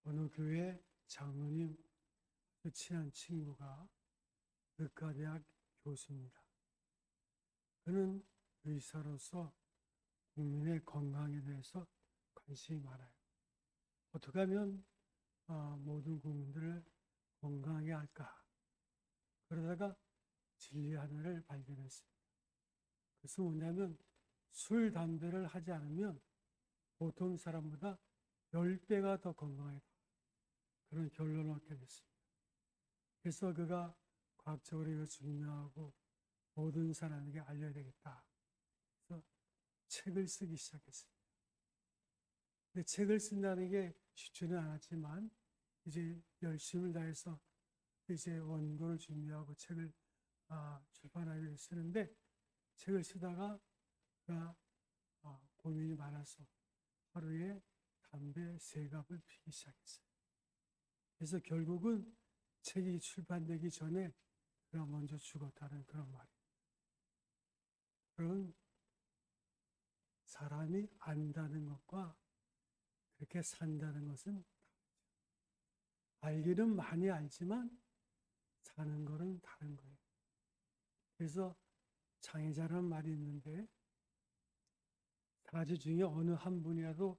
어느 교회 장로님 그 친한 친구가 의과대학 교수입니다. 그는 의사로서 국민의 건강에 대해서 관심이 많아요. 어떻게 하면 모든 국민들을 건강하게 할까? 그러다가 진리 하나를 발견했습니다. 그것은 뭐냐면 술, 담배를 하지 않으면 보통 사람보다 10배가 더 건강하다. 그런 결론을 얻게 됐습니다. 그래서 그가 과학적으로 이거 증명하고 모든 사람에게 알려야 되겠다. 그래서 책을 쓰기 시작했습니다. 근데 책을 쓴다는 게 쉽지는 않았지만 이제 열심을 다해서 이제 원고를 준비하고 책을 출판하기로 쓰는데 책을 쓰다가 그가 고민이 많아서 하루에 담배 3갑을 피기 시작했어요. 그래서 결국은 책이 출판되기 전에 그가 먼저 죽었다는 그런 말이에요. 그런 사람이 안다는 것과 그렇게 산다는 것은 알기는 많이 알지만 사는 거는 다른 거예요. 그래서 장애자라는 말이 있는데 사지 중에 어느 한 분이라도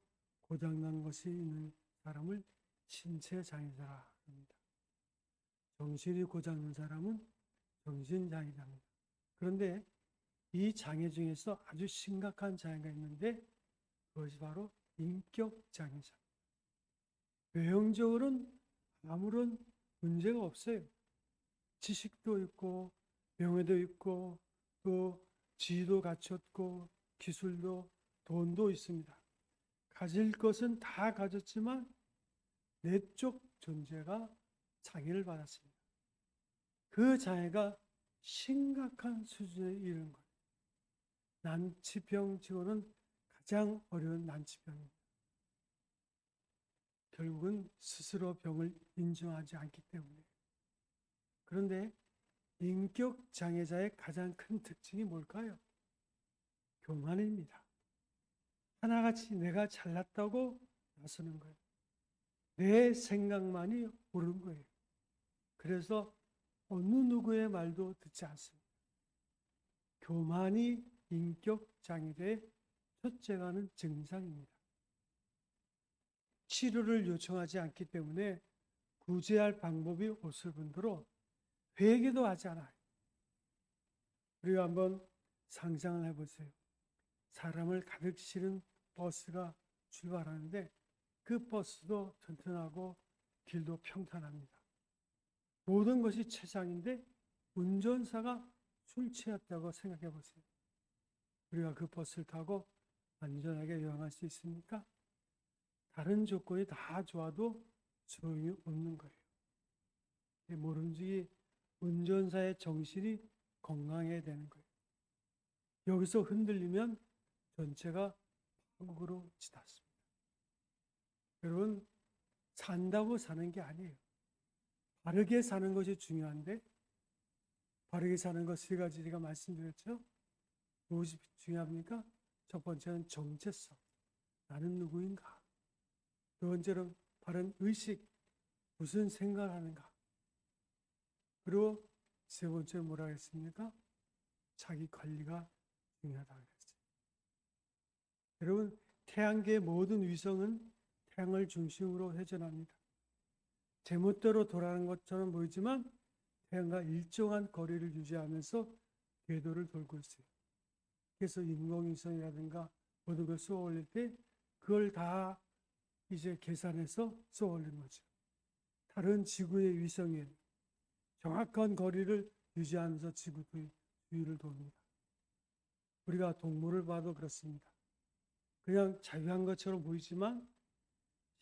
고장난 것이 있는 사람을 신체 장애자라 합니다. 정신이 고장난 사람은 정신장애자입니다. 그런데 이 장애 중에서 아주 심각한 장애가 있는데 그것이 바로 인격장애자. 외형적으로는 아무런 문제가 없어요. 지식도 있고 명예도 있고 또 지위도 갖췄고 기술도 돈도 있습니다. 가질 것은 다 가졌지만 내적 존재가 장애를 받았습니다. 그 장애가 심각한 수준에 이르는 거예요. 난치병 치고는 가장 어려운 난치병입니다. 결국은 스스로 병을 인정하지 않기 때문에. 그런데 인격 장애자의 가장 큰 특징이 뭘까요? 교만입니다. 하나같이 내가 잘났다고 나서는 거예요. 내 생각만이 옳은 거예요. 그래서 어느 누구의 말도 듣지 않습니다. 교만이 인격 장애의 첫째가 하는 증상입니다. 치료를 요청하지 않기 때문에 구제할 방법이 없을 뿐더러 회개도 하지 않아요. 우리가 한번 상상을 해보세요. 사람을 가득 실은 버스가 출발하는데 그 버스도 튼튼하고 길도 평탄합니다. 모든 것이 최상인데 운전사가 술 취했다고 생각해 보세요. 우리가 그 버스를 타고 안전하게 여행할 수 있습니까? 다른 조건이 다 좋아도 소용이 없는 거예요. 모름지기 운전사의 정신이 건강해야 되는 거예요. 여기서 흔들리면 전체가 파국으로 치닫습니다. 여러분, 산다고 사는 게 아니에요. 바르게 사는 것이 중요한데 바르게 사는 것 3가지 제가 말씀드렸죠. 무엇이 중요합니까? 첫 번째는 정체성. 나는 누구인가? 두 번째는 바른 의식. 무슨 생각을 하는가? 그리고 세 번째는 뭐라 했습니까? 자기 관리가 중요하다고 했어요. 여러분, 태양계의 모든 위성은 태양을 중심으로 회전합니다. 제멋대로 돌아가는 것처럼 보이지만 태양과 일정한 거리를 유지하면서 궤도를 돌고 있어요. 그래서 인공위성이라든가 모든 걸 쏘아 올릴 때 그걸 다 이제 계산해서 쏘아 올리는 거죠. 다른 지구의 위성에 정확한 거리를 유지하면서 지구 주위를 돕니다. 우리가 동물을 봐도 그렇습니다. 그냥 자유한 것처럼 보이지만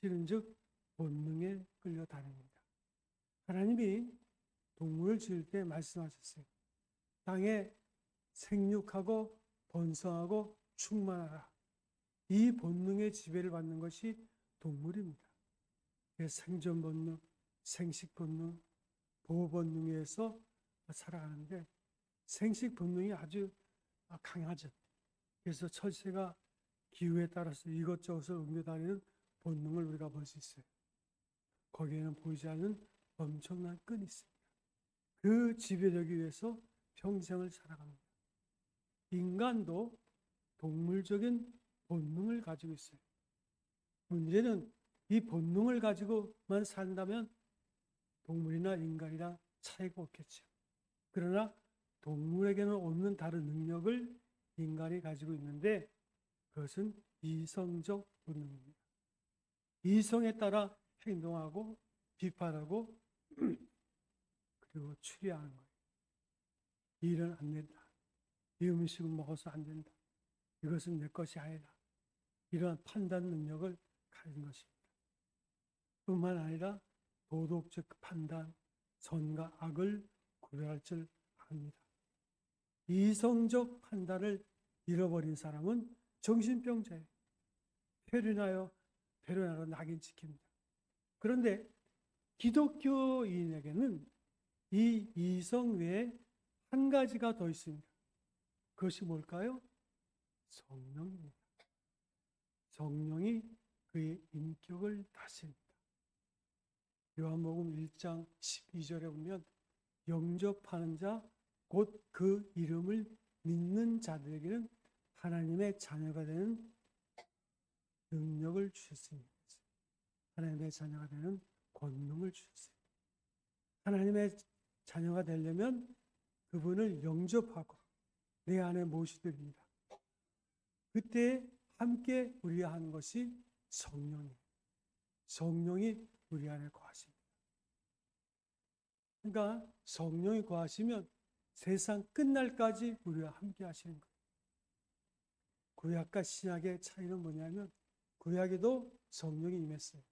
실은즉 본능에 끌려다닙니다. 하나님이 동물을 지을 때 말씀하셨어요. 땅에 생육하고 번성하고 충만하라. 이 본능의 지배를 받는 것이 동물입니다. 생존 본능, 생식 본능, 보호 본능에 의해서 살아가는데 생식 본능이 아주 강하죠. 그래서 철새가 기후에 따라서 이것저것을 옮겨다니는 본능을 우리가 볼 수 있어요. 거기에는 보이지 않는 엄청난 끈이 있습니다. 그 지배되기 위해서 평생을 살아갑니다. 인간도 동물적인 본능을 가지고 있어요. 문제는 이 본능을 가지고만 산다면 동물이나 인간이랑 차이가 없겠죠. 그러나 동물에게는 없는 다른 능력을 인간이 가지고 있는데 그것은 이성적 본능입니다. 이성에 따라 행동하고 비판하고 그리고 추리하는 거예요. 이 일은 안 된다. 이 음식을 먹어서 안 된다. 이것은 내 것이 아니다. 이러한 판단 능력을 가진 것입니다. 뿐만 아니라 도덕적 판단, 선과 악을 구별할 줄 압니다. 이성적 판단을 잃어버린 사람은 정신병자예요. 표현하여 낙인 찍힙니다. 그런데 기독교인에게는 이 이성 외에 한 가지가 더 있습니다. 그것이 뭘까요? 성령입니다. 성령이 그의 인격을 다스립니다. 요한복음 1장 12절에 보면 영접하는 자 곧 그 이름을 믿는 자들에게는 하나님의 자녀가 되는 능력을 주셨습니다. 하나님의 자녀가 되는 권능을 주셨습니다. 하나님의 자녀가 되려면 그분을 영접하고 내 안에 모시드립니다. 그때 함께 우리가 하는 것이 성령이에요. 성령이 우리 안에 거하십니다. 그러니까 성령이 거하시면 세상 끝날까지 우리와 함께 하시는 거예요. 구약과 신약의 차이는 뭐냐면 구약에도 성령이 임했어요.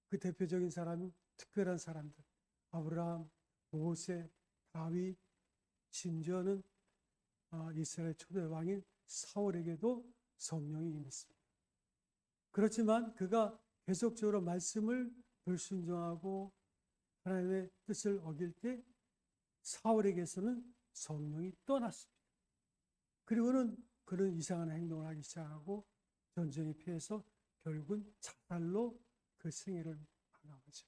그 대표적인 사람은 특별한 사람들. 아브라함, 모세, 다윗, 심지어는 이스라엘 초대 왕인 사울에게도 성령이 임했습니다. 그렇지만 그가 계속적으로 말씀을 불순종하고 하나님의 뜻을 어길 때 사울에게서는 성령이 떠났습니다. 그리고는 그런 이상한 행동을 하기 시작하고 전쟁에 피해서 결국은 자살로 그 생애를 마감하죠.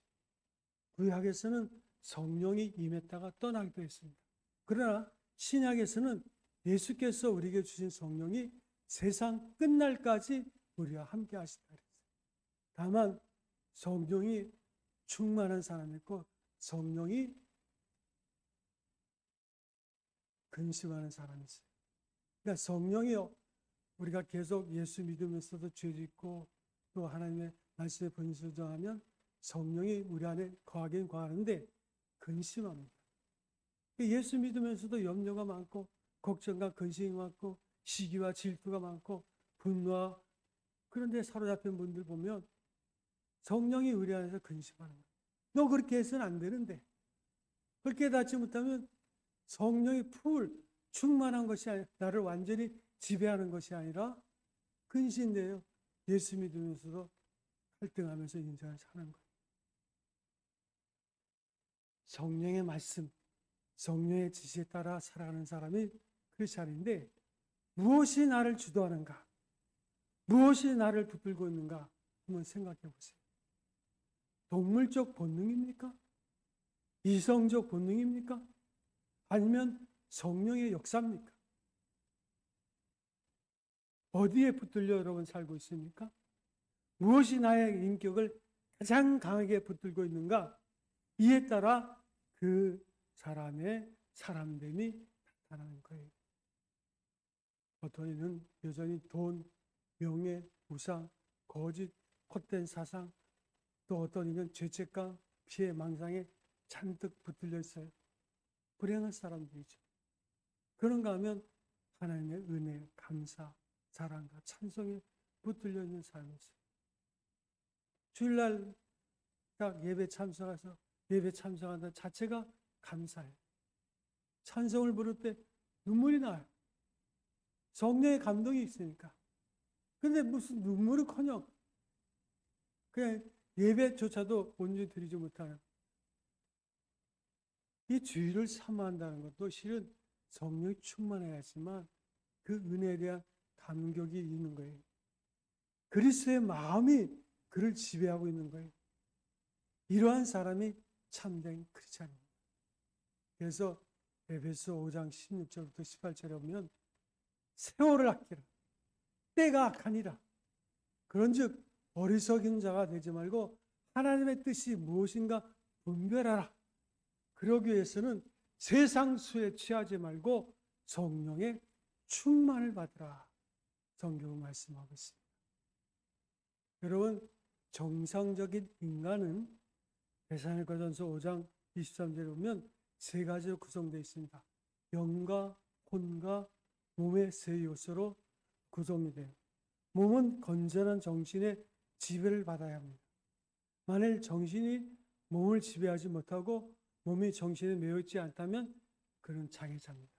구약에서는 성령이 임했다가 떠나기도 했습니다. 그러나 신약에서는 예수께서 우리에게 주신 성령이 세상 끝날까지 우리와 함께 하신다 그랬어요. 다만 성령이 충만한 사람이 있고 성령이 근심하는 사람이 있어요. 그러니까 성령이 우리가 계속 예수 믿으면서도 죄 짓고 또 하나님의 말씀에 분수정하면 성령이 우리 안에 거하긴 거하는데 근심합니다. 예수 믿으면서도 염려가 많고 걱정과 근심이 많고 시기와 질투가 많고 분노와 그런데 사로잡힌 분들 보면 성령이 우리 안에서 근심하는 거예요. 너 그렇게 해서는 안 되는데 그렇게 깨닫지 못하면 성령이 충만한 것이 아니라 나를 완전히 지배하는 것이 아니라 근심돼요. 예수 믿으면서도 갈등하면서 인생을 사는 거예요. 성령의 말씀, 성령의 지시에 따라 살아가는 사람이 크리스찬인데 무엇이 나를 주도하는가? 무엇이 나를 붙들고 있는가? 한번 생각해 보세요. 동물적 본능입니까? 이성적 본능입니까? 아니면 성령의 역사입니까? 어디에 붙들려 여러분 살고 있습니까? 무엇이 나의 인격을 가장 강하게 붙들고 있는가? 이에 따라 그 사람의 사람됨이 나타나는 거예요. 어떤 이는 여전히 돈, 명예, 우상, 거짓, 헛된 사상, 또 어떤 이는 죄책감, 피해, 망상에 잔뜩 붙들려 있어요. 불행한 사람들이죠. 그런가 하면 하나님의 은혜, 감사, 사랑과 찬송에 붙들려 있는 사람이 있어요. 주일날 딱 예배 참석해서 예배 참석한다 자체가 감사해요. 찬송을 부를 때 눈물이 나요. 성령의 감동이 있으니까. 그런데 무슨 눈물은커녕 그냥 예배조차도 온전히 드리지 못하는 이 주의를 사모한다는 것도 실은 성령이 충만해야지만 그 은혜에 대한 감격이 있는 거예요. 그리스도의 마음이 그를 지배하고 있는 거예요. 이러한 사람이 참된 크리스찬입니다. 그래서 에베소 5장 16절부터 18절에 보면 세월을 아끼라. 때가 악하니라. 그런즉 어리석은 자가 되지 말고 하나님의 뜻이 무엇인가 분별하라. 그러기 위해서는 세상 수에 취하지 말고 성령의 충만을 받으라. 성경은 말씀하고 있습니다. 여러분, 정상적인 인간은 데살로니가전서 5장 23절에 보면 세 가지로 구성되어 있습니다. 영과 혼과 몸의 세 요소로 구성이 돼요. 몸은 건전한 정신의 지배를 받아야 합니다. 만일 정신이 몸을 지배하지 못하고 몸이 정신에 매여 있지 않다면 그는 장애자입니다.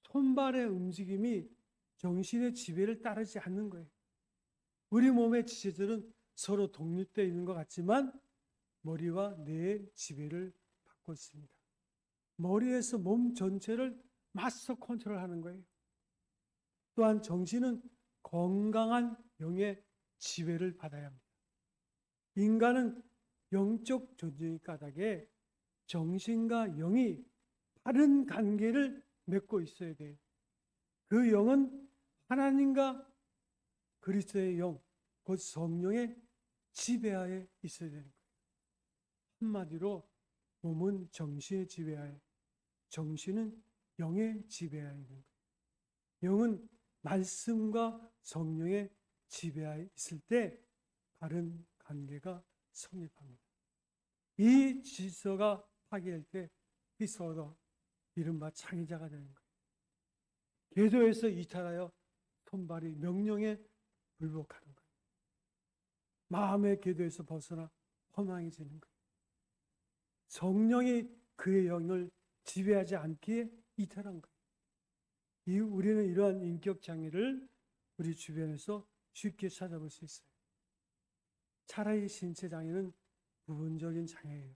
손발의 움직임이 정신의 지배를 따르지 않는 거예요. 우리 몸의 지체들은 서로 독립되어 있는 것 같지만 머리와 뇌의 지배를 받고 있습니다. 머리에서 몸 전체를 마스터 컨트롤하는 거예요. 또한 정신은 건강한 영의 지배를 받아야 합니다. 인간은 영적 존재의 까닭에 정신과 영이 바른 관계를 맺고 있어야 돼요. 그 영은 하나님과 그리스도의 영, 곧 성령의 지배하에 있어야 되는 거예요. 한마디로 몸은 정신의 지배하에, 정신은 영의 지배하에 있는 거예요. 영은 말씀과 성령의 지배하에 있을 때 바른 관계가 성립합니다. 이 질서가 파괴할 때 디스오더, 이른바 장애자가 되는 거예요. 궤도에서 이탈하여 손발이 명령에 불복하는 거예요. 마음의 궤도에서 벗어나 허망해지는 거예요. 성령이 그의 영을 지배하지 않기에 이탈한 거예요. 우리는 이러한 인격 장애를 우리 주변에서 쉽게 찾아볼 수 있어요. 차라리 신체 장애는 부분적인 장애예요.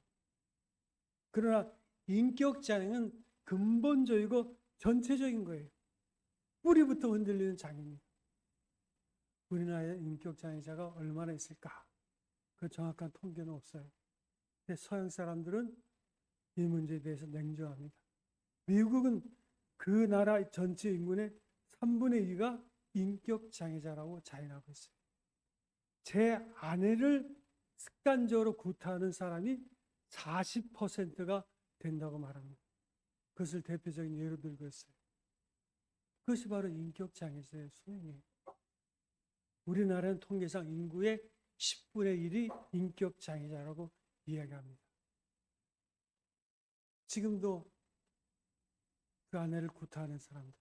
그러나 인격 장애는 근본적이고 전체적인 거예요. 뿌리부터 흔들리는 장애입니다. 우리나라의 인격 장애자가 얼마나 있을까? 그 정확한 통계는 없어요. 근데 서양 사람들은 이 문제에 대해서 냉정합니다. 미국은 그 나라 전체 인구의 3분의 2가 인격 장애자라고 자인하고 있어요. 제 아내를 습관적으로 구타하는 사람이 40%가 된다고 말합니다. 그것을 대표적인 예로 들고 있어요. 그것이 바로 인격 장애자의 소행이에요. 우리나라는 통계상 인구의 10분의 1이 인격 장애자라고 이야기합니다. 지금도 그 아내를 구타하는 사람들,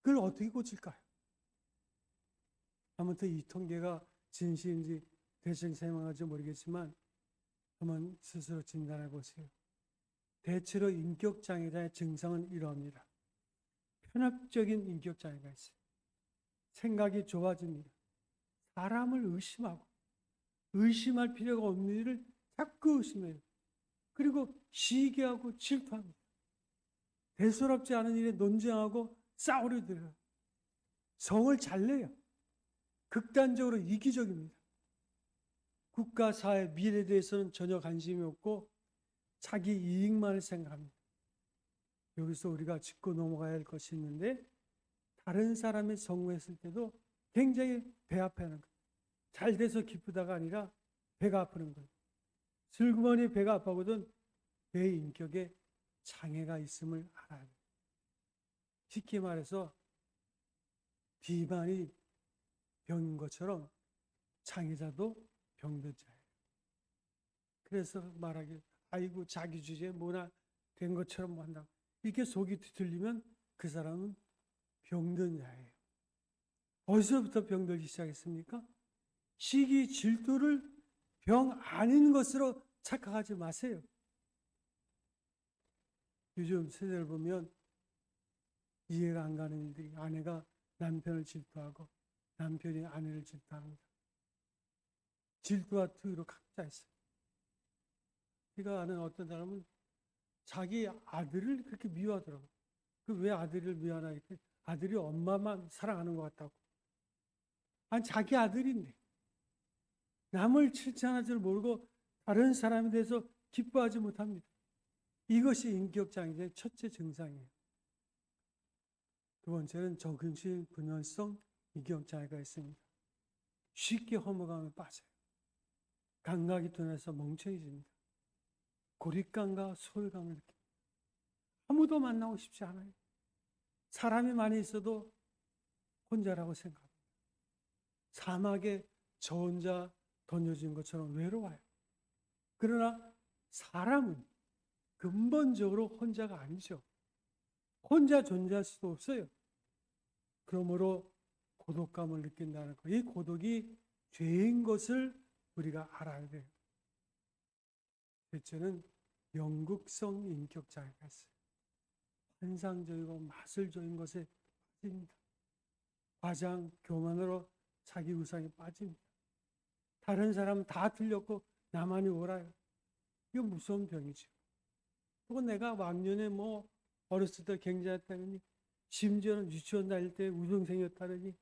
그걸 어떻게 고칠까요? 아무튼 이 통계가 진실인지 대청생망할지 모르겠지만 한번 스스로 진단해 보세요. 대체로 인격장애자의 증상은 이러합니다. 편협적인 인격장애가 있어요. 생각이 좁아집니다. 사람을 의심하고 의심할 필요가 없는 일을 자꾸 의심해요. 그리고 시기하고 질투합니다. 대수롭지 않은 일에 논쟁하고 싸우려 들어요. 성을 잘 내요. 극단적으로 이기적입니다. 국가, 사회, 미래에 대해서는 전혀 관심이 없고 자기 이익만을 생각합니다. 여기서 우리가 짚고 넘어가야 할 것이 있는데, 다른 사람이 성공했을 때도 굉장히 배 아파하는 거예요. 잘 돼서 기쁘다가 아니라 배가 아프는 거예요. 슬그머니 배가 아파거든 내 인격에 장애가 있음을 알아야 돼요. 쉽게 말해서 비만이 병인 것처럼 장애자도 병든 자예요. 그래서 말하기, 아이고 자기 주제에 뭐나 된 것처럼 한다. 이렇게 속이 뒤틀리면 그 사람은 병든 자예요. 어디서부터 병들기 시작했습니까? 시기, 질투를 병 아닌 것으로 착각하지 마세요. 요즘 세대를 보면 이해가 안 가는 일들이, 아내가 남편을 질투하고 남편이 아내를 질투합니다. 질투와 투의로 각자 있어요. 제가 아는 어떤 사람은 자기 아들을 그렇게 미워하더라고요. 그 왜 아들을 미워하나 했더니 아들이 엄마만 사랑하는 것 같다고. 아니 자기 아들인데 남을 칭찬할 줄 모르고 다른 사람에 대해서 기뻐하지 못합니다. 이것이 인격장애의 첫째 증상이에요. 두 번째는 정신 분열성 인격장애가 있습니다. 쉽게 허무감에 빠져요. 감각이 둔해서 멍청해집니다. 고립감과 소외감을 느낍니다. 아무도 만나고 싶지 않아요. 사람이 많이 있어도 혼자라고 생각합니다. 사막에 저 혼자 던져진 것처럼 외로워요. 그러나 사람은 근본적으로 혼자가 아니죠. 혼자 존재할 수도 없어요. 그러므로 고독감을 느낀다는 것. 이 고독이 죄인 것을 우리가 알아야 돼요. 셋째는 연극성 인격장애가 있어요. 환상적이고 마술적인 것에 빠집니다. 과장, 교만으로 자기 우상에 빠집니다. 다른 사람은 다 틀렸고 나만이 옳아요. 이거 무서운 병이죠. 또 내가 왕년에 어렸을 때 굉장했다느니, 심지어는 유치원 다닐 때 우등생이었다느니,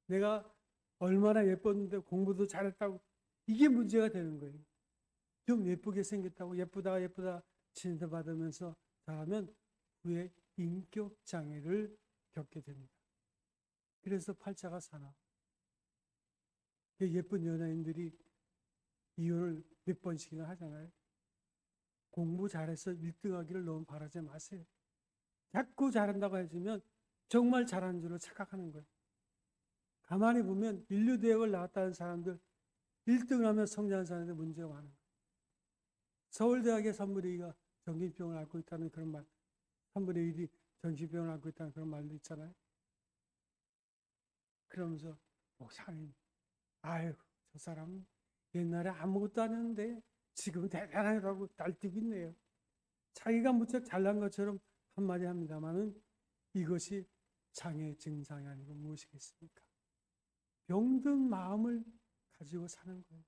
내가 얼마나 예뻤는데 공부도 잘했다고, 이게 문제가 되는 거예요. 좀 예쁘게 생겼다고 예쁘다 칭찬받으면서 잘하면 후에 인격 장애를 겪게 됩니다. 그래서 팔자가 사나. 예쁜 연예인들이 이혼을 몇 번씩이나 하잖아요. 공부 잘해서 1등 하기를 너무 바라지 마세요. 자꾸 잘한다고 해주면 정말 잘하는 줄로 착각하는 거예요. 가만히 보면 인류대학을 나왔다는 사람들 1등을 하면 성장한 사람들 문제가 많아요. 서울대학의 3분의 2가 정신병을 앓고 있다는 그런 말, 3분의 1이 정신병을 앓고 있다는 그런 말도 있잖아요. 그러면서 목사님, 아유, 저 사람은 옛날에 아무것도 안 했는데 지금은 대단하다고 날뛰고 있네요. 자기가 무척 잘난 것처럼 한마디 합니다만은 이것이 장애 증상이 아니고 무엇이겠습니까? 병든 마음을 가지고 사는 거예요.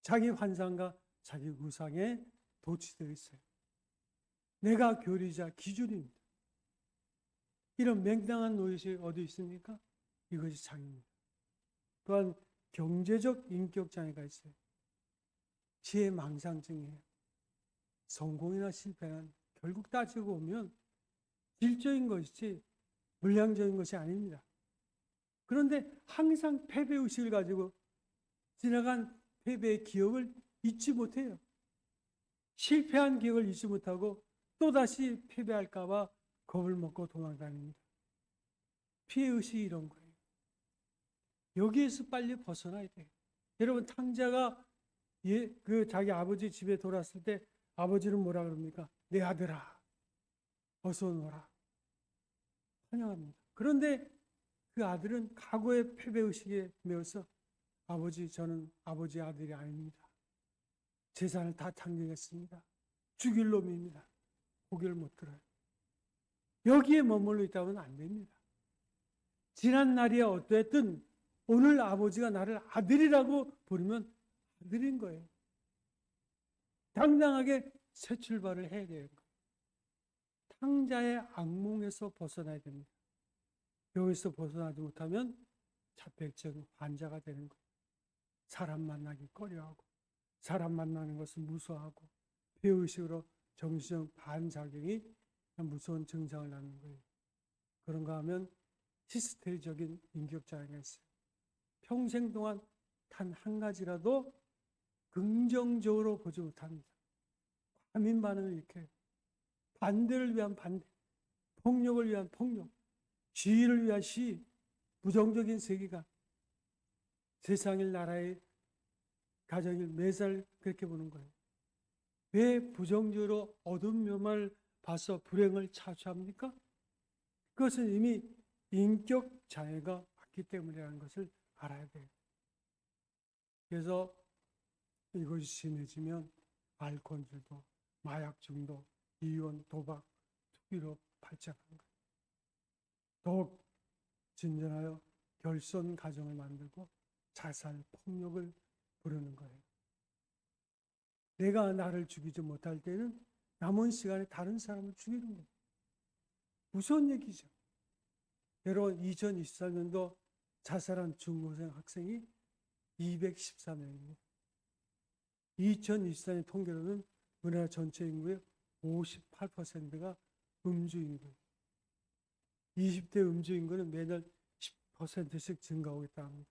자기 환상과 자기 우상에 도취되어 있어요. 내가 교리자 기준입니다. 이런 맹랑한 노릇이 어디 있습니까? 이것이 장애입니다. 또한 경제적 인격 장애가 있어요. 피해망상증이에요. 성공이나 실패는 결국 따지고 보면 질적인 것이지 물량적인 것이 아닙니다. 그런데 항상 패배의식을 가지고 지나간 패배의 기억을 잊지 못해요. 실패한 기억을 잊지 못하고 또다시 패배할까 봐 겁을 먹고 도망다닙니다. 피해의식이 이런 거예요. 여기에서 빨리 벗어나야 돼요. 여러분, 탕자가 자기 아버지 집에 돌아왔을 때 아버지는 뭐라 그럽니까? 내 아들아, 어서 오너라. 환영합니다. 그런데 그 아들은 과거의 패배의식에 매여서 아버지, 저는 아버지 아들이 아닙니다. 재산을 다 탕진했습니다. 죽일 놈입니다. 고개를 못 들어요. 여기에 머물러 있다면 안 됩니다. 지난 날이 어떠했든 오늘 아버지가 나를 아들이라고 부르면 아들인 거예요. 당당하게 새 출발을 해야 되는 거예요. 탕자의 악몽에서 벗어나야 됩니다. 여기서 벗어나지 못하면 자폐증 환자가 되는 거예요. 사람 만나기 꺼려하고 사람 만나는 것을 무서워하고 배의식으로 정신적 반작용이 무서운 증상을 낳는 거예요. 그런가 하면 히스테리적인 인격장애가 있어요. 평생 동안 단 한 가지라도 긍정적으로 보지 못합니다. 과민 반응을 일으켜요. 반대를 위한 반대, 폭력을 위한 폭력, 시위를 위한 시위, 부정적인 세계관, 세상일 나라의 가정일 매살 그렇게 보는 거예요. 왜 부정적으로 어두운 면을 봐서 불행을 차지합니까? 그것은 이미 인격 장애가 왔기 때문이라는 것을 알아야 돼요. 그래서 이것이 심해지면 알코올 중독, 마약 중독, 이혼, 도박, 투기로 발전하는 거예요. 더욱 진전하여 결손 가정을 만들고 자살, 폭력을 부르는 거예요. 내가 나를 죽이지 못할 때는 남은 시간에 다른 사람을 죽이는 거예요. 무서운 얘기죠. 여러분, 2024년도 자살한 중고생 학생이 214명입니다. 2024년 통계로는 우리나라 전체 인구의 58%가 음주인구예요. 20대 음주인구는 매달 10%씩 증가하고 있다고 합니다.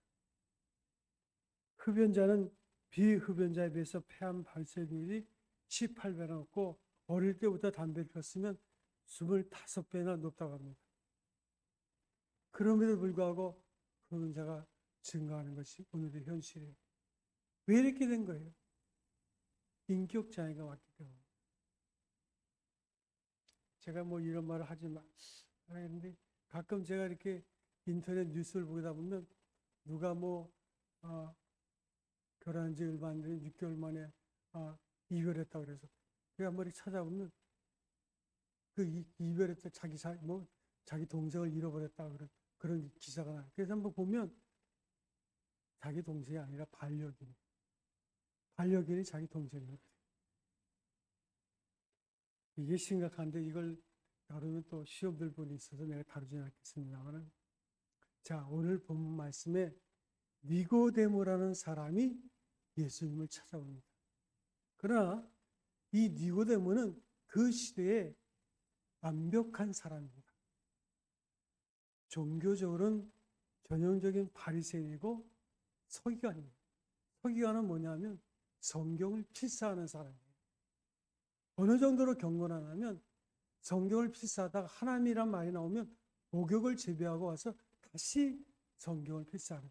흡연자는 비흡연자에 비해서 폐암 발생률이 18배나 높고 어릴 때부터 담배를 폈으면 25배나 높다고 합니다. 그럼에도 불구하고 흡연자가 증가하는 것이 오늘의 현실이에요. 왜 이렇게 된 거예요? 인격 장애가 왔기 때문에. 제가 뭐 이런 말을 하지 말았는데 가끔 제가 이렇게 인터넷 뉴스를 보다 보면 누가 결혼한 지 얼마 안 된 6개월 만에 이별했다고 그래서 제가 한번 찾아보면 그 이별했다 자기 동생을 잃어버렸다 그런 기사가 나요. 그래서 한번 보면 자기 동생이 아니라 반려견이 자기 동생이거든요. 이게 심각한데 이걸 다루면 또 시험 들 분이 있어서 내가 다루지 않겠습니다만, 자, 오늘 본문 말씀에 니고데모라는 사람이 예수님을 찾아옵니다. 그러나 이 니고데모는 그 시대에 완벽한 사람입니다. 종교적으로는 전형적인 바리새인이고 서기관입니다. 서기관은 뭐냐면 성경을 필사하는 사람이에요. 어느 정도로 경건하냐면 성경을 필사하다가 하나님이란 말이 나오면 목욕을 제비하고 와서 다시 성경을 필사하는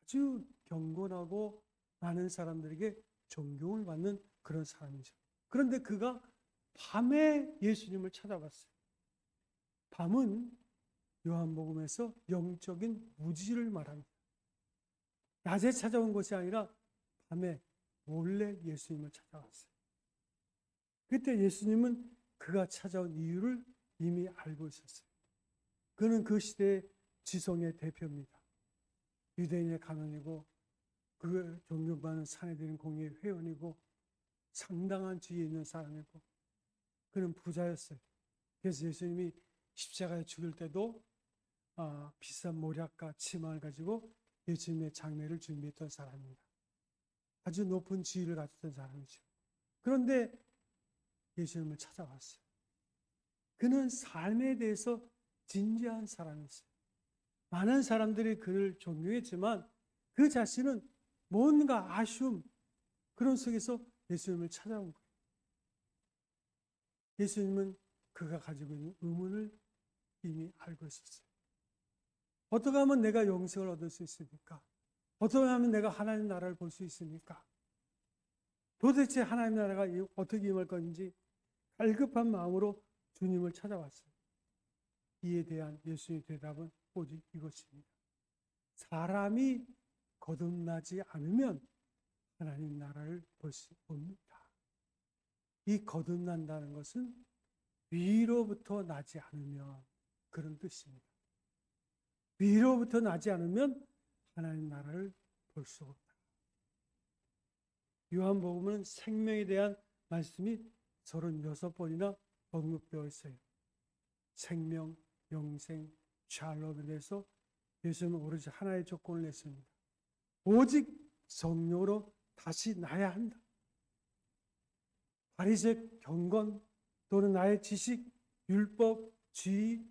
아주 경건하고 많은 사람들에게 존경을 받는 그런 사람이죠. 그런데 그가 밤에 예수님을 찾아봤어요. 밤은 요한복음에서 영적인 무지를 말합니다. 낮에 찾아온 것이 아니라 밤에 몰래 예수님을 찾아왔어요. 그때 예수님은 그가 찾아온 이유를 이미 알고 있었어요. 그는 그 시대의 지성의 대표입니다. 유대인의 가문이고 그 존경받는 산헤드린 공회의 회원이고 상당한 지위에 있는 사람이고 그는 부자였어요. 그래서 예수님이 십자가에 죽을 때도 비싼 모략과 치마를 가지고 예수님의 장례를 준비했던 사람입니다. 아주 높은 지위를 가졌던 사람이죠. 그런데 예수님을 찾아왔어요. 그는 삶에 대해서 진지한 사람이었어요. 많은 사람들이 그를 존경했지만 그 자신은 뭔가 아쉬움 그런 속에서 예수님을 찾아온 거예요. 예수님은 그가 가지고 있는 의문을 이미 알고 있었어요. 어떻게 하면 내가 영생을 얻을 수 있습니까? 어떻게 하면 내가 하나님 나라를 볼 수 있습니까? 도대체 하나님 나라가 어떻게 임할 건지 갈급한 마음으로 주님을 찾아왔어요. 이에 대한 예수님의 대답은 오직 이것입니다. 사람이 거듭나지 않으면 하나님 나라를 볼 수 없습니다. 이 거듭난다는 것은 위로부터 나지 않으면 그런 뜻입니다. 위로부터 나지 않으면 하나님 나라를 볼 수 없다. 요한복음은 생명에 대한 말씀이 36번이나 언급되어 있어요. 생명, 영생, 샬롬에 대해서 예수님은 오로지 하나의 조건을 냈습니다. 오직 성령으로 다시 나야 한다. 바리새 경건 또는 나의 지식, 율법, 지위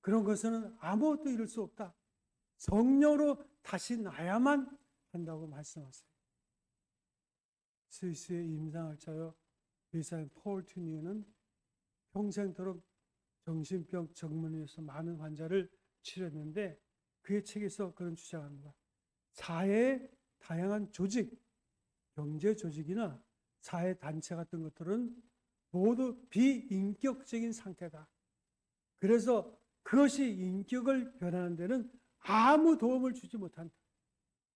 그런 것은 아무것도 이룰 수 없다. 성령으로 다시 나야만 한다고 말씀하세요. 스위스의 임상학자요 의사인 폴 튜니는 평생토록 정신병 전문의로서 많은 환자를 치료했는데 그의 책에서 그런 주장합니다. 사회의 다양한 조직, 경제 조직이나 사회 단체 같은 것들은 모두 비인격적인 상태다. 그래서 그것이 인격을 변하는 데는 아무 도움을 주지 못한다.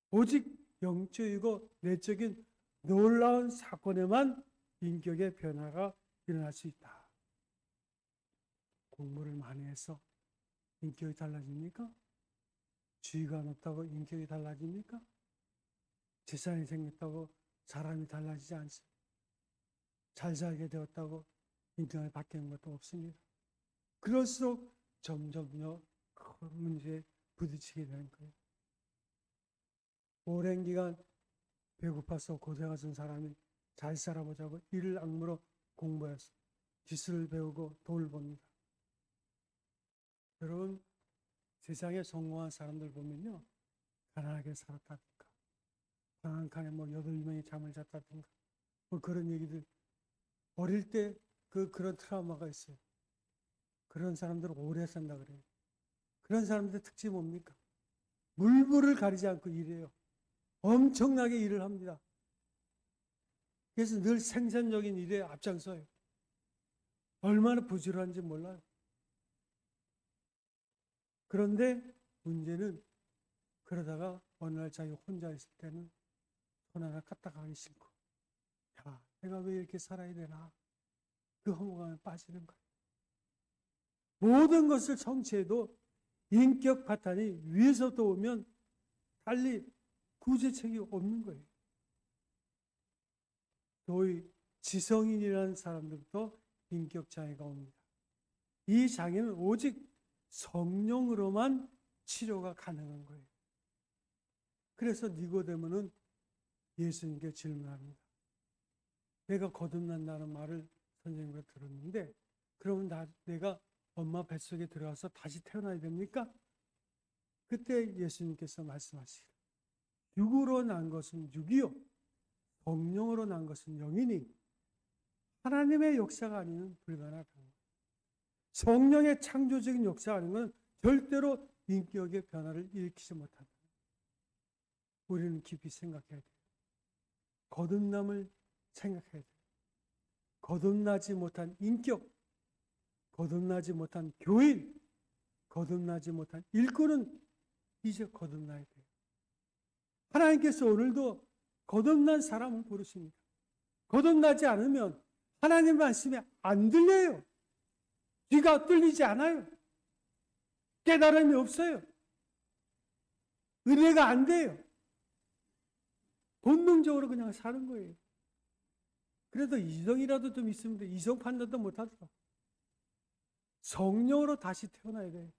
오직 영적이고 내적인 놀라운 사건에만 인격의 변화가 일어날 수 있다. 공부를 많이 해서 인격이 달라집니까? 지위가 높다고 인격이 달라집니까? 재산이 생겼다고 사람이 달라지지 않습니다. 잘 살게 되었다고 인격이 바뀌는 것도 없습니다. 그럴수록 점점요 큰 문제에 부딪히게 되는 거예요. 오랜 기간 배고파서 고생하신 사람이 잘 살아보자고 이를 악물어 공부해서 기술을 배우고 돈을 법니다. 여러분, 세상에 성공한 사람들 보면요, 가난하게 살았다든가, 방 한 칸에 뭐 8명이 잠을 잤다든가, 뭐 그런 얘기들, 어릴 때 그런 트라우마가 있어요. 그런 사람들은 오래 산다 그래요. 그런 사람들의 특징이 뭡니까? 물불을 가리지 않고 일해요. 엄청나게 일을 합니다. 그래서 늘 생산적인 일에 앞장서요. 얼마나 부지런한지 몰라요. 그런데 문제는 그러다가 어느 날 자기 혼자 있을 때는 손 하나 까딱하기 싫고, 야, 내가 왜 이렇게 살아야 되나? 그 허무감에 빠지는 거예요. 모든 것을 성취해도 인격 파탄이 위에서부터 오면 달리 구제책이 없는 거예요. 소위 지성인이라는 사람들부터 인격 장애가 옵니다. 이 장애는 오직 성령으로만 치료가 가능한 거예요. 그래서 니고데모는 예수님께 질문합니다. 내가 거듭난다는 말을 선생님과 들었는데 그러면 내가 엄마 뱃속에 들어가서 다시 태어나야 됩니까? 그때 예수님께서 말씀하시기를 육으로 난 것은 육이요 성령으로 난 것은 영이니 하나님의 역사가 아니면 불가능하다는 거예요. 성령의 창조적인 역사가 아닌 건 절대로 인격의 변화를 일으키지 못한다. 우리는 깊이 생각해야 돼요. 거듭남을 생각해야 돼요. 거듭나지 못한 인격, 거듭나지 못한 교인, 거듭나지 못한 일꾼은 이제 거듭나야 돼요. 하나님께서 오늘도 거듭난 사람을 부르십니다. 거듭나지 않으면 하나님 말씀이 안 들려요. 귀가 뚫리지 않아요. 깨달음이 없어요. 은혜가 안 돼요. 본능적으로 그냥 사는 거예요. 그래도 이성이라도 좀 있으면 돼. 이성 판단도 못하더라. 성령으로 다시 태어나야 돼요.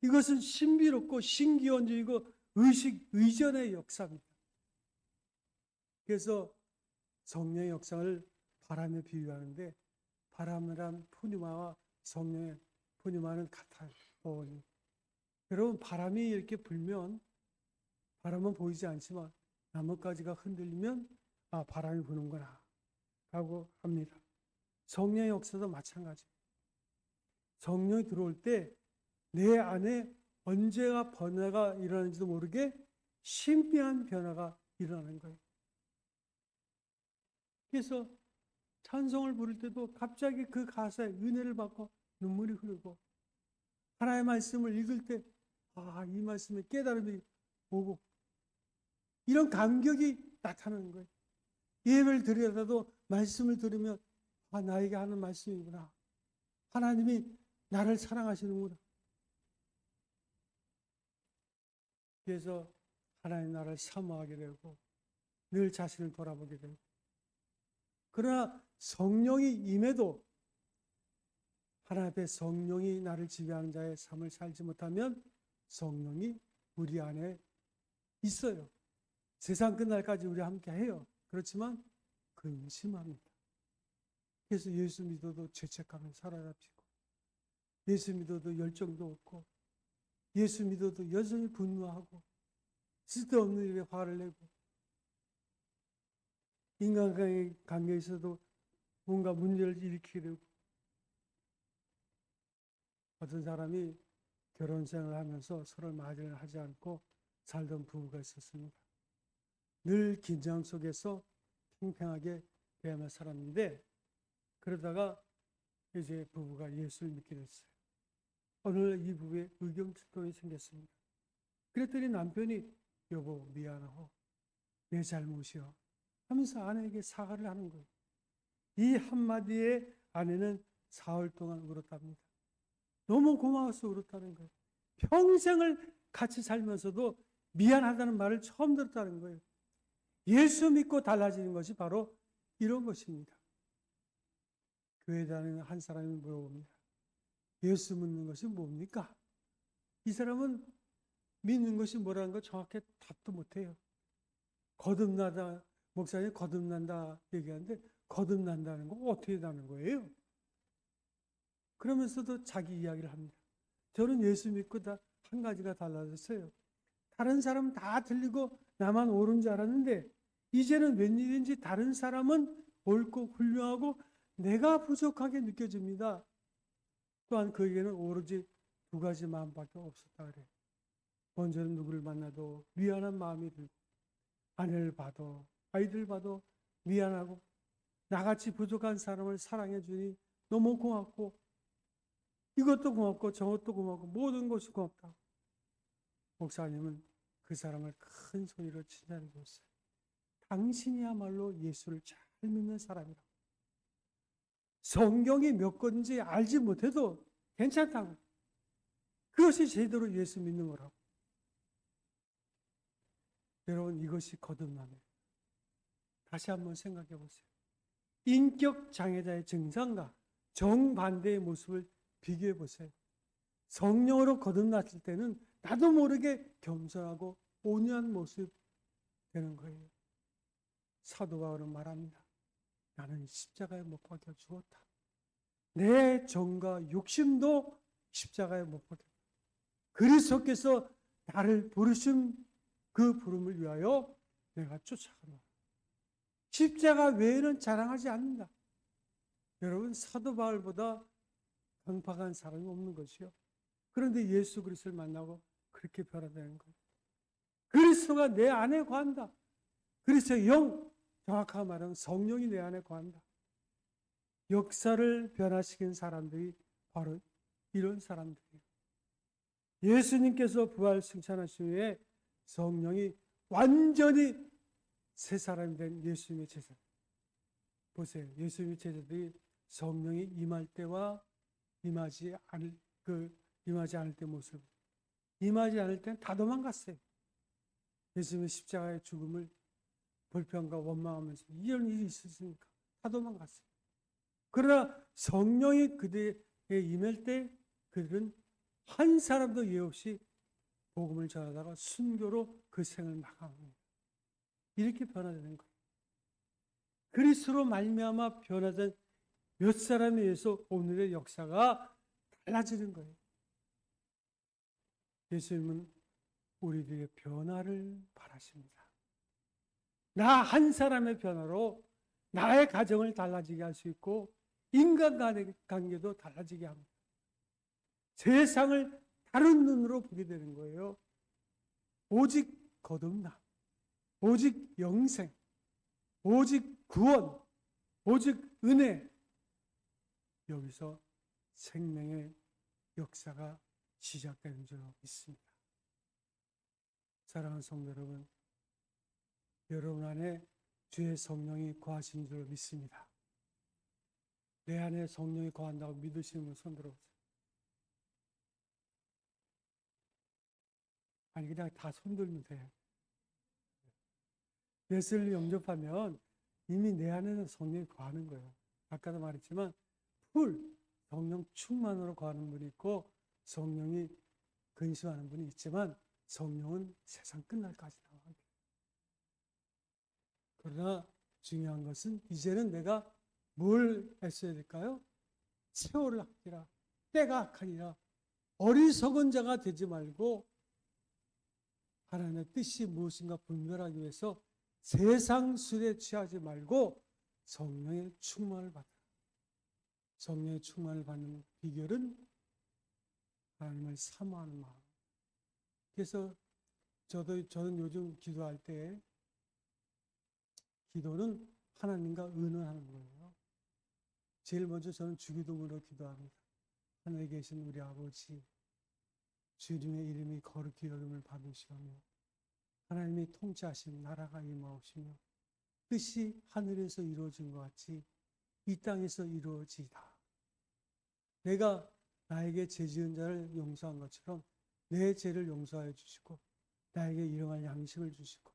이것은 신비롭고 신기원적이고 의전의 역사입니다. 그래서 성령의 역사를 바람에 비유하는데 바람이란 푸니마와 성령의 푸니마는 같아요. 여러분 바람이 이렇게 불면 바람은 보이지 않지만 나뭇가지가 흔들리면 아 바람이 부는구나 라고 합니다. 성령의 역사도 마찬가지입니다. 성령이 들어올 때 내 안에 언제가 변화가 일어나는지도 모르게 신비한 변화가 일어나는 거예요. 그래서 찬송을 부를 때도 갑자기 그 가사에 은혜를 받고 눈물이 흐르고 하나님의 말씀을 읽을 때 아, 이 말씀에 깨달음이 오고 이런 감격이 나타나는 거예요. 예배를 드리다도 말씀을 들으면 아, 나에게 하는 말씀이구나. 하나님이 나를 사랑하시는구나. 그래서 하나님 나를 사모하게 되고 늘 자신을 돌아보게 되고 그러나 성령이 임해도 하나님 앞에 성령이 나를 지배하는 자의 삶을 살지 못하면 성령이 우리 안에 있어요. 세상 끝날까지 우리 함께 해요. 그렇지만 근심합니다. 그래서 예수 믿어도 죄책감에 사로잡히고 예수 믿어도 열정도 없고 예수 믿어도 여전히 분노하고 쓸데없는 일에 화를 내고 인간관계에서도 뭔가 문제를 일으키게 되고 어떤 사람이 결혼 생활을 하면서 서로 맞이를 하지 않고 살던 부부가 있었습니다. 늘 긴장 속에서 평평하게 대하며 살았는데 그러다가 이제 부부가 예수를 믿게 됐어요. 어느 날 이 부부에 의경투통이 생겼습니다. 그랬더니 남편이 여보 미안하고 내 잘못이요 하면서 아내에게 사과를 하는 거예요. 이 한마디에 아내는 사흘 동안 울었답니다. 너무 고마워서 울었다는 거예요. 평생을 같이 살면서도 미안하다는 말을 처음 들었다는 거예요. 예수 믿고 달라지는 것이 바로 이런 것입니다. 교회 다니는 한 사람이 물어봅니다. 예수 믿는 것이 뭡니까? 이 사람은 믿는 것이 뭐라는 거 정확히 답도 못해요. 거듭나다, 목사님 거듭난다 얘기하는데 거듭난다는 거 어떻게 나는 거예요? 그러면서도 자기 이야기를 합니다. 저는 예수 믿고 다 한 가지가 달라졌어요. 다른 사람은 다 틀리고 나만 옳은 줄 알았는데 이제는 웬일인지 다른 사람은 옳고 훌륭하고 내가 부족하게 느껴집니다. 또한 그에게는 오로지 두 가지 마음밖에 없었다 그래요. 먼저는 누구를 만나도 미안한 마음이 들고 아내를 봐도 아이들 봐도 미안하고 나같이 부족한 사람을 사랑해 주니 너무 고맙고 이것도 고맙고 저것도 고맙고 모든 것이 고맙다. 목사님은 그 사람을 큰 소리로 칭찬해 줬어요. 당신이야말로 예수를 잘 믿는 사람이라고. 성경이 몇 건지 알지 못해도 괜찮다고. 그것이 제대로 예수 믿는 거라고. 여러분, 이것이 거듭남이에요. 다시 한번 생각해 보세요. 인격 장애자의 증상과 정반대의 모습을 비교해 보세요. 성령으로 거듭났을 때는 나도 모르게 겸손하고 온유한 모습 되는 거예요. 사도 바울은 말합니다. 나는 십자가에 못 박혀 죽었다. 내 정과 욕심도 십자가에 못 박혀. 그리스도께서 나를 부르신 그 부름을 위하여 내가 쫓아가노라. 십자가 외에는 자랑하지 않는다. 여러분, 사도 바울보다 강팍한 사람이 없는 것이요. 그런데 예수 그리스도를 만나고 그렇게 변화되는 거예요. 그리스도가 내 안에 거한다. 그리스도의 영, 정확하게 말하면 성령이 내 안에 거한다. 역사를 변화시킨 사람들이 바로 이런 사람들이에요. 예수님께서 부활 승천하신 후에 성령이 완전히 새 사람이 된 예수님의 제자. 보세요. 예수님의 제자들이 성령이 임할 때와 임하지 않을 때 모습. 임하지 않을 때는 다 도망갔어요. 예수님의 십자가의 죽음을 불평과 원망하면서 이런 일이 있었으니까 다 도망갔어요. 그러나 성령이 그들에게 임할 때 그들은 한 사람도 예 없이 복음을 전하다가 순교로 그 생을 마감합니다. 이렇게 변화되는 거예요. 그리스도로 말미암아 변화된 몇 사람에 의해서 오늘의 역사가 달라지는 거예요. 예수님은 우리들의 변화를 바라십니다. 나 한 사람의 변화로 나의 가정을 달라지게 할 수 있고 인간간의 관계도 달라지게 합니다. 세상을 다른 눈으로 보게 되는 거예요. 오직 거듭남, 오직 영생, 오직 구원, 오직 은혜. 여기서 생명의 역사가 시작되는 줄 믿습니다. 사랑하는 성도 여러분, 여러분 안에 주의 성령이 거하신 줄 믿습니다. 내 안에 성령이 거한다고 믿으시는 분 손 들어보세요. 아니 그냥 다 손들면 돼요. 예수를 영접하면 이미 내 안에는 성령이 거하는 거예요. 아까도 말했지만 성령 충만으로 거하는 분이 있고 성령이 근심하는 분이 있지만 성령은 세상 끝날까지 나와요. 그러나 중요한 것은 이제는 내가 뭘 했어야 될까요? 세월을 아끼라. 때가 악하니라. 어리석은 자가 되지 말고 하나님의 뜻이 무엇인가 분별하기 위해서 세상 술에 취하지 말고 성령의 충만을 받으라. 성령의 충만을 받는 비결은 하나님을 사모하는 마음. 그래서 저는 요즘 기도할 때 기도는 하나님과 의논하는 거예요. 제일 먼저 저는 주기도문으로 기도합니다. 하늘에 계신 우리 아버지, 주님의 이름이 거룩히 여김을 받으시오며 하나님의 통치하신 나라가 임하옵시며 뜻이 하늘에서 이루어진 것 같이 이 땅에서 이루어지이다. 내가 나에게 죄 지은 자를 용서한 것처럼 내 죄를 용서하여 주시고 나에게 일용할 양식을 주시고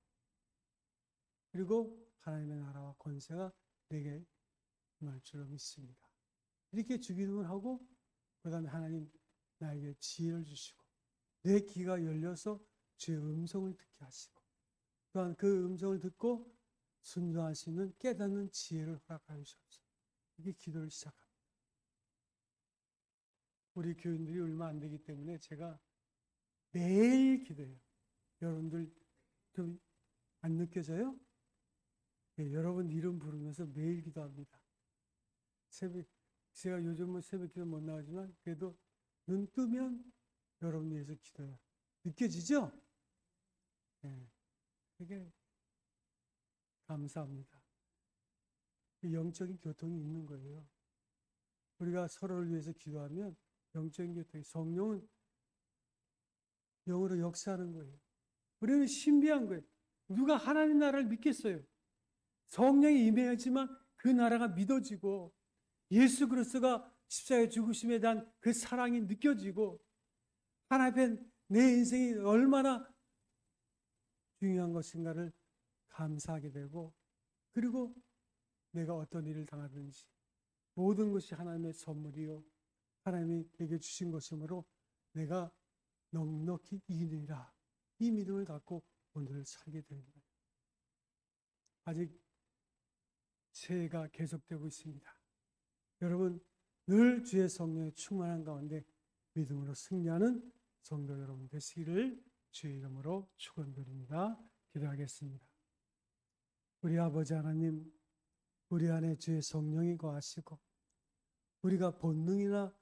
그리고 하나님의 나라와 권세가 내게 임할 줄로 믿습니다. 이렇게 주기도문을 하고 그 다음에 하나님 나에게 지혜를 주시고 내 귀가 열려서 주의 음성을 듣게 하시고 또한 그 음성을 듣고 순종할 수 있는 깨닫는 지혜를 허락하여 주옵소서. 이게 기도를 시작합니다. 우리 교인들이 얼마 안 되기 때문에 제가 매일 기도해요. 여러분들 좀 안 느껴져요? 네, 여러분 이름 부르면서 매일 기도합니다. 제가 요즘은 새벽 기도 못 나가지만 그래도 눈 뜨면 여러분 위해서 기도해요. 느껴지죠? 네, 되게 감사합니다. 영적인 교통이 있는 거예요. 우리가 서로를 위해서 기도하면 영적인 교통이, 성령은 영으로 역사하는 거예요. 우리는 신비한 거예요. 누가 하나님 나라를 믿겠어요? 성령이 임해야지만 그 나라가 믿어지고 예수 그리스도가 십자가에 죽으심에 대한 그 사랑이 느껴지고 하나님 앞에 내 인생이 얼마나 중요한 것인가를 감사하게 되고, 그리고 내가 어떤 일을 당하든지 모든 것이 하나님의 선물이요 하나님이 내게 주신 것이므로 내가 넉넉히 이기리라, 이 믿음을 갖고 오늘을 살게 됩니다. 아직 새해가 계속되고 있습니다. 여러분 늘 주의 성령의 충만한 가운데 믿음으로 승리하는 성도 여러분 되시기를 주의 이름으로 축원드립니다. 기도하겠습니다. 우리 아버지 하나님, 우리 안에 주의 성령이 거하시고 우리가 본능이나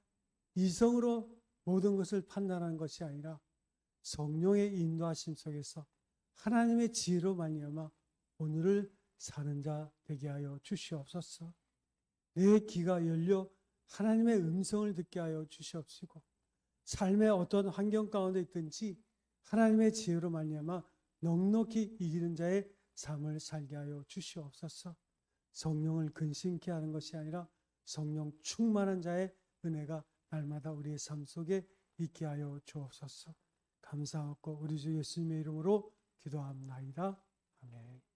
이성으로 모든 것을 판단하는 것이 아니라 성령의 인도하심 속에서 하나님의 지혜로 말미암아 오늘을 사는 자 되게 하여 주시옵소서. 내 귀가 열려 하나님의 음성을 듣게 하여 주시옵시고, 삶의 어떤 환경 가운데 있든지 하나님의 지혜로 말미암아 넉넉히 이기는 자의 삶을 살게 하여 주시옵소서. 성령을 근심케 하는 것이 아니라 성령 충만한 자의 은혜가 날마다 우리의 삶 속에 있게 하여 주옵소서. 감사하고 우리 주 예수님의 이름으로 기도합나이다. 아멘.